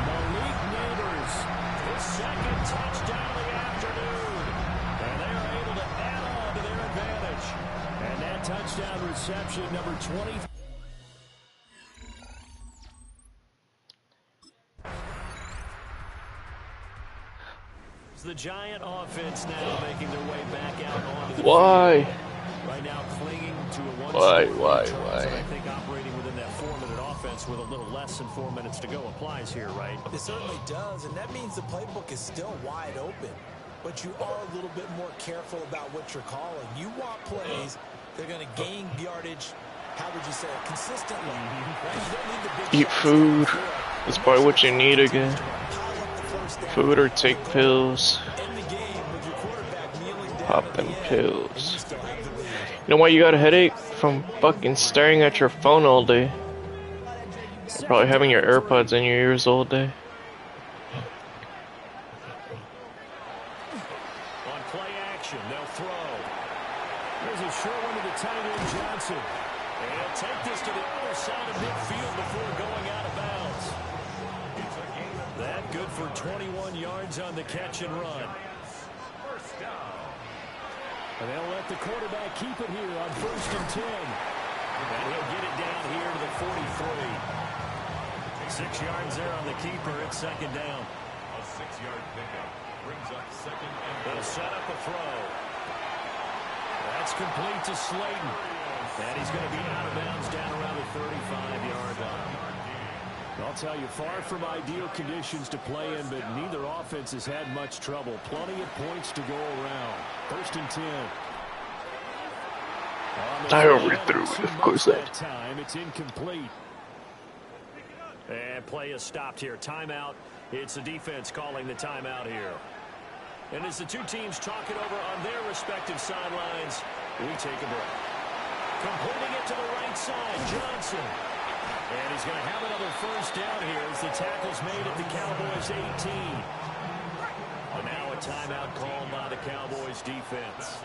Malik Neighbors, his 2nd touchdown of the afternoon. And they are able to add on to their advantage. And that touchdown reception, number 20. The Giant offense now making their way back out onto the Why? field. Right now clinging to a Why? I think operating within that 4-minute offense with a little less than 4 minutes to go applies here, right? It certainly does, and that means the playbook is still wide open. But you are a little bit more careful about what you're calling. You want plays, they're going to gain yardage, how would you say it, consistently. Right? You don't need the big Eat food. That's probably what you need again. Food or take pills. Pop them pills. You know why you got a headache? From fucking staring at your phone all day. Probably having your AirPods in your ears all day. On play action, they'll throw. There's a short one to the tight end, Johnson. And he'll take this to the other side of midfield before going out of bounds. That good for 21 yards on the catch and run. First down. And they'll let the quarterback keep it here on 1st and 10. And he'll get it down here to the 43. 6 yards there on the keeper. It's 2nd down. A 6-yard pickup brings up 2nd and They'll set up a throw. That's complete to Slayton. And he's going to be out of bounds down around the 35-yard line. I'll tell you, far from ideal conditions to play in, but neither offense has had much trouble. Plenty of points to go around. 1st and 10. I overthrew it, of course that time. It's incomplete. And play is stopped here. Timeout. It's the defense calling the timeout here. And as the two teams talk it over on their respective sidelines, we take a break. Completing it to the right side, Johnson. And he's going to have another first down here as the tackle's made at the Cowboys' 18. And now a timeout called by the Cowboys defense.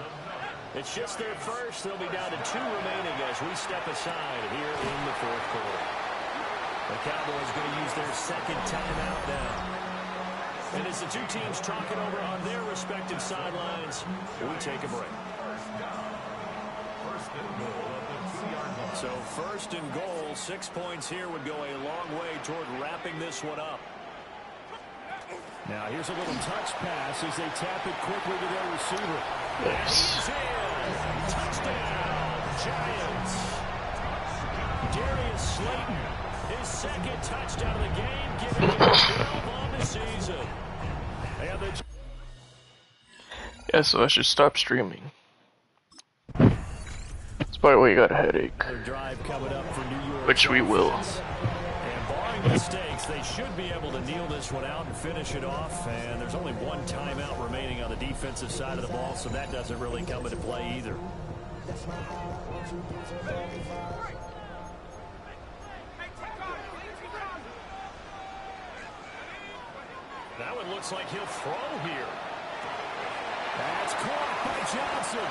It's just their first. They'll be down to 2 remaining as we step aside here in the fourth quarter. The Cowboys going to use their second timeout now. And as the two teams talking over on their respective sidelines, we take a break. So first and goal, 6 points here would go a long way toward wrapping this one up. Now here's a little touch pass as they tap it quickly to their receiver. Yes. Touchdown, Giants. Darius Slayton, his second touchdown of the game, giving him 12 on the season. Yeah, so I should stop streaming. That's probably why you got a headache. Which we will. And barring mistakes, they should be able to kneel this one out and finish it off. And there's only one timeout remaining on the defensive side of the ball, so that doesn't really come into play either. Now it looks like he'll throw here. That's caught by Johnson.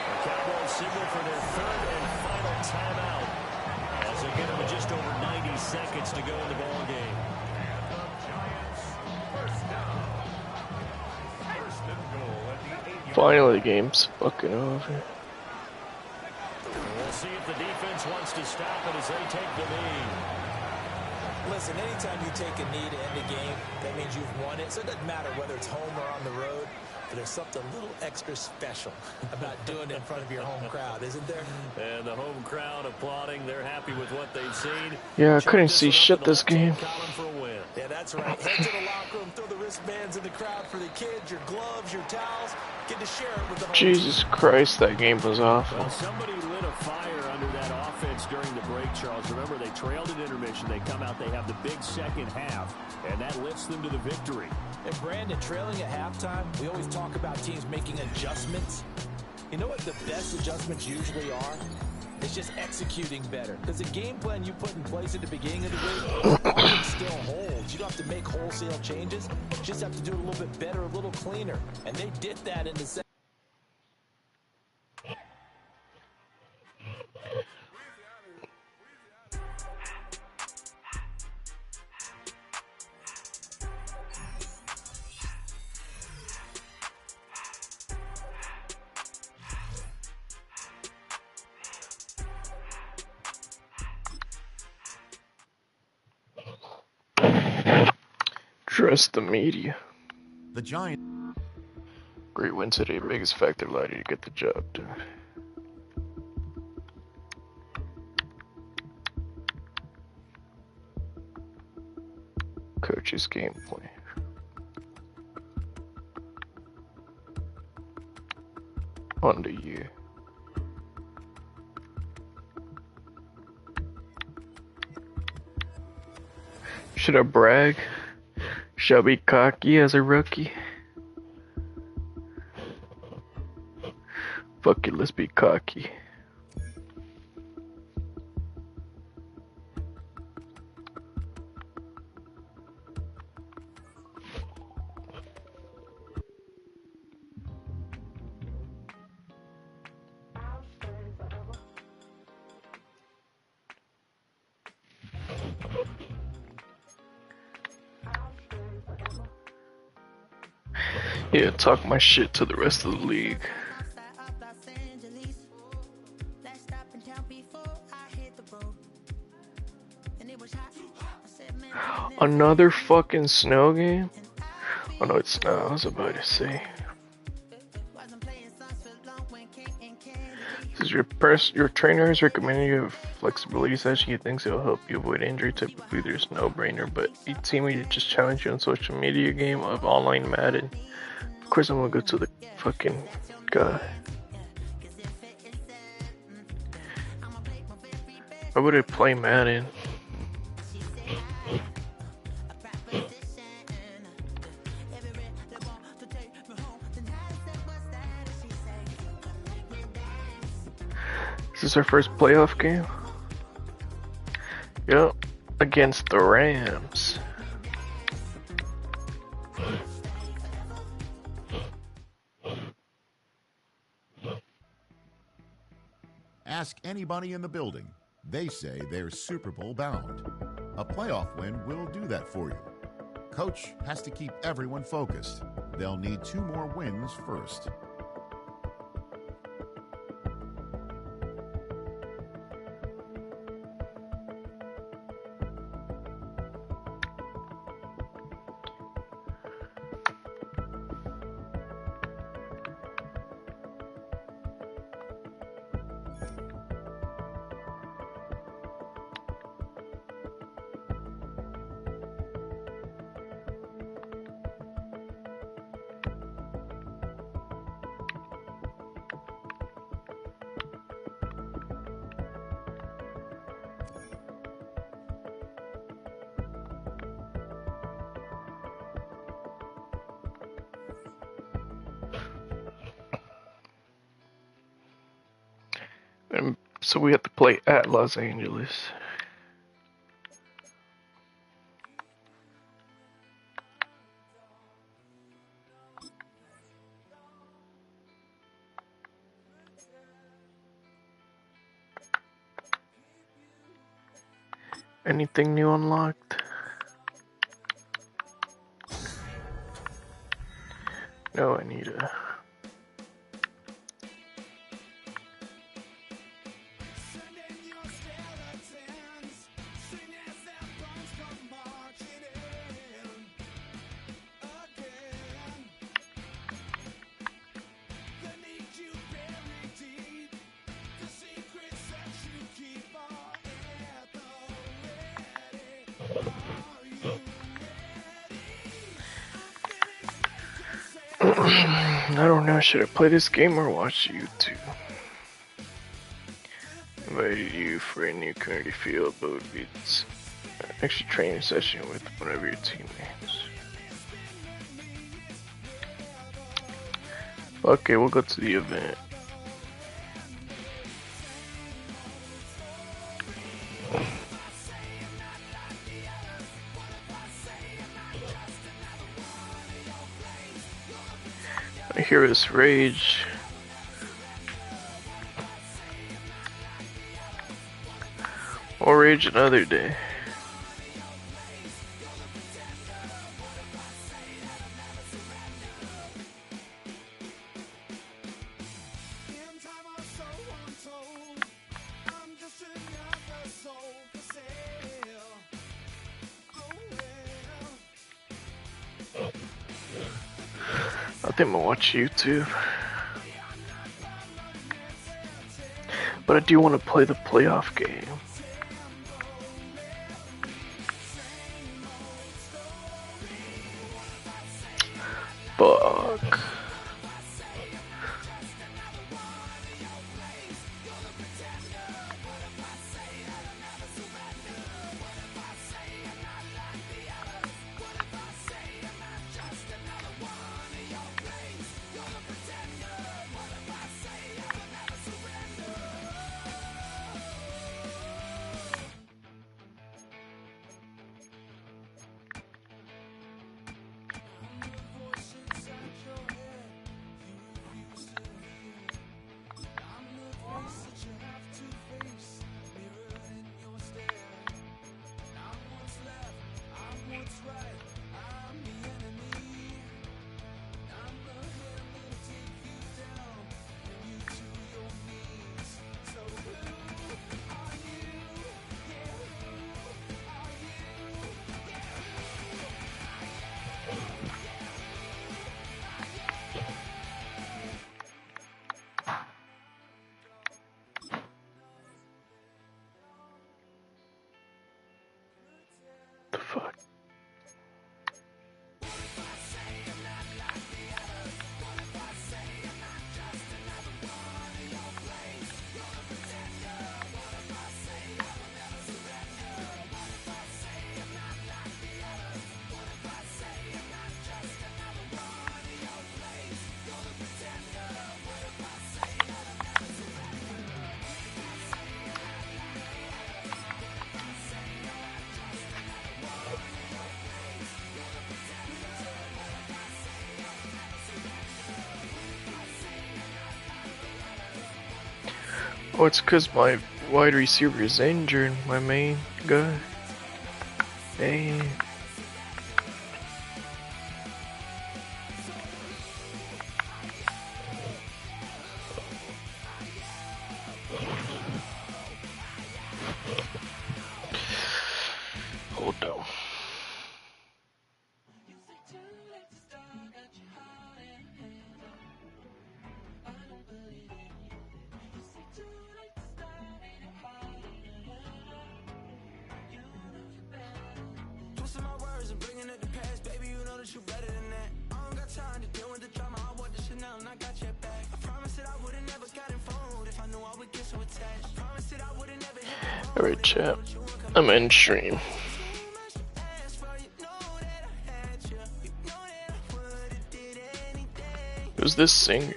The Cowboys signal for their third and final timeout as they get them with just over 90 seconds to go in the ball game. Finally, the game's fucking over. We'll see if the defense wants to stop it as they take the lead. Listen, anytime you take a knee to end a game, that means you've won it. So it doesn't matter whether it's home or on the road, but there's something a little extra special about doing it in front of your home crowd, isn't there? And the home crowd applauding. They're happy with what they've seen. Yeah, I couldn't see shit this game. Yeah, that's right. Head to the locker room, throw the wristbands in the crowd for the kids, your gloves, your towels. Get to share it with the home Jesus team. Christ, that game was awful. Well, somebody lit a fire under that offense during the break, Charles. Remember, they trailed at intermission. They come out, they have the big second half, and that lifts them to the victory. And Brandon, trailing at halftime, we always talk about teams making adjustments. You know what the best adjustments usually are? It's just executing better. Because the game plan you put in place at the beginning of the week often still holds. You don't have to make wholesale changes. You just have to do it a little bit better, a little cleaner. And they did that in the second. Trust the media. The Giants. Great win today. Biggest factor likely to get the job done. Coach's game plan. On the year. Should I brag? Should I be cocky as a rookie? Fuck it, let's be cocky. Yeah, talk my shit to the rest of the league. Another fucking snow game? Oh no, it's not. I was about to say. This is your trainer has recommended you have flexibility session. He thinks it'll help you avoid injury. Typically, there's no brainer, but he team me to just challenge you on social media game of online Madden. Of course, I'm gonna go to the fucking guy. Why would I play Madden? Is this our first playoff game? Yep, against the Rams. Ask anybody in the building. They say they're Super Bowl bound. A playoff win will do that for you. Coach has to keep everyone focused. They'll need 2 more wins first. And so we have to play at Los Angeles. Anything new unlocked? No, I need a... I don't know, should I play this game or watch YouTube? Invited you for a new community field, but would be extra training session with one of your teammates. Okay, we'll go to the event. I hear his rage. Or rage another day. I think I'm gonna watch YouTube. But I do want to play the playoff game. Fuck. Oh, it's cause my wide receiver is injured, my main guy. Hey. Hold on. Twisting my words and bringing up the past, baby, you know that you better than that. I don't got time to deal with the drama. I want the Chanel and I got your back. I promised that I wouldn't never got involved if I knew I would get so attached. I promised that I wouldn't never hit the road. Alright, chat. I'm in stream. Who's this singer?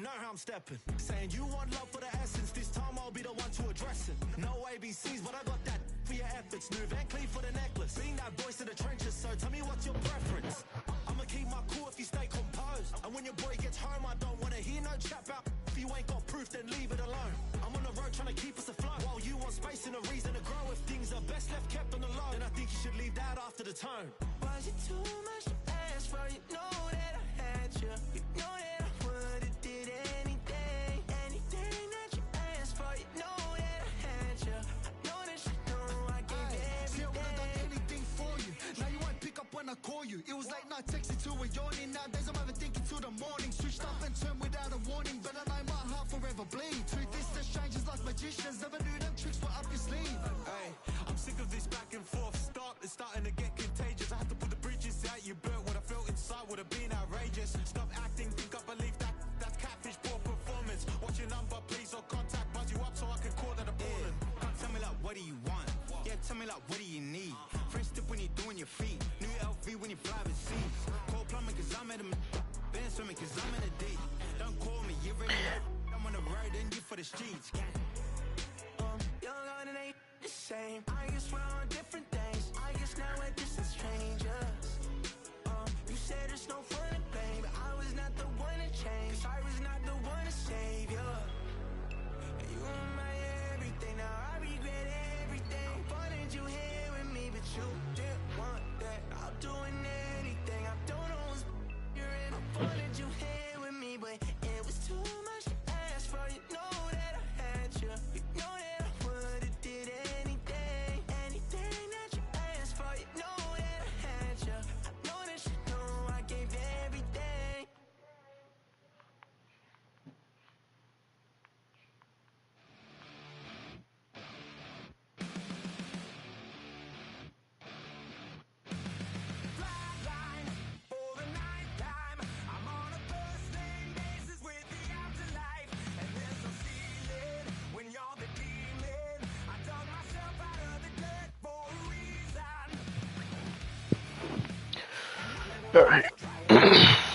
Know how I'm stepping. Saying you want love for the essence. This time I'll be the one to address it. No ABCs, but I got that for your efforts. New Van Cleef for the necklace. Being that voice in the trenches, so tell me what's your preference. I'ma keep my cool if you stay composed. And when your boy gets home, I don't wanna hear no chat about if you ain't got proof, then leave it alone. I'm on the road trying to keep us afloat. While you want space and a reason to grow. If things are best left kept on the low, then I think you should leave that after the tone. Was it too much to ask for? You know that I had you. You know that I would've did anything. Anything that you asked for, you know that I had you. I know that you know I gave everything. See, I would've done anything for you. Now you won't pick up when I call you. It was late night texting to a yawning. Nowadays I'm overthinking till the morning. Switched up and turned without a warning. But I know my heart forever bleed. Truth is that strangers like magicians. Never knew them tricks were up your sleeve. Hey, I'm sick of this back and forth. Stop, it's starting to get contagious. I have to put the bridges out you built. What I felt inside would have been outrageous. Stop acting, think I believe that. That's catfish, poor performance. Watch your number, please, or contact. Buzz you up so I can call that appalling. Can't tell me like, what do you want? Yeah, tell me like, what do you need? French tip when you're doing your feet. New LV when you fly overseas. Call plumbing cause I'm at a been swimming cause I'm in a deep. Don't call me, you already know. I'm on the road and you for the streets. Young and it ain't the same. I guess we're on different things. I guess now we're distant strangers. You said it's no fun to blame, but I was not the one to change. I was not the one to save you. You were my everything. Now I regret everything. I wanted you here with me, but you didn't want that. I'm doing anything. I don't know what's you're in. I wanted you here with me, but it was too much to ask for. You know that I had you. You know that I would've did anything. Anything that you asked for. You know that I had you. I know that you know I gave everything. Flatline for the ninth time. I'm on a first name basis with the afterlife, and there's no ceiling when you're the demon. I dug myself out of the dirt for a reason. Alright.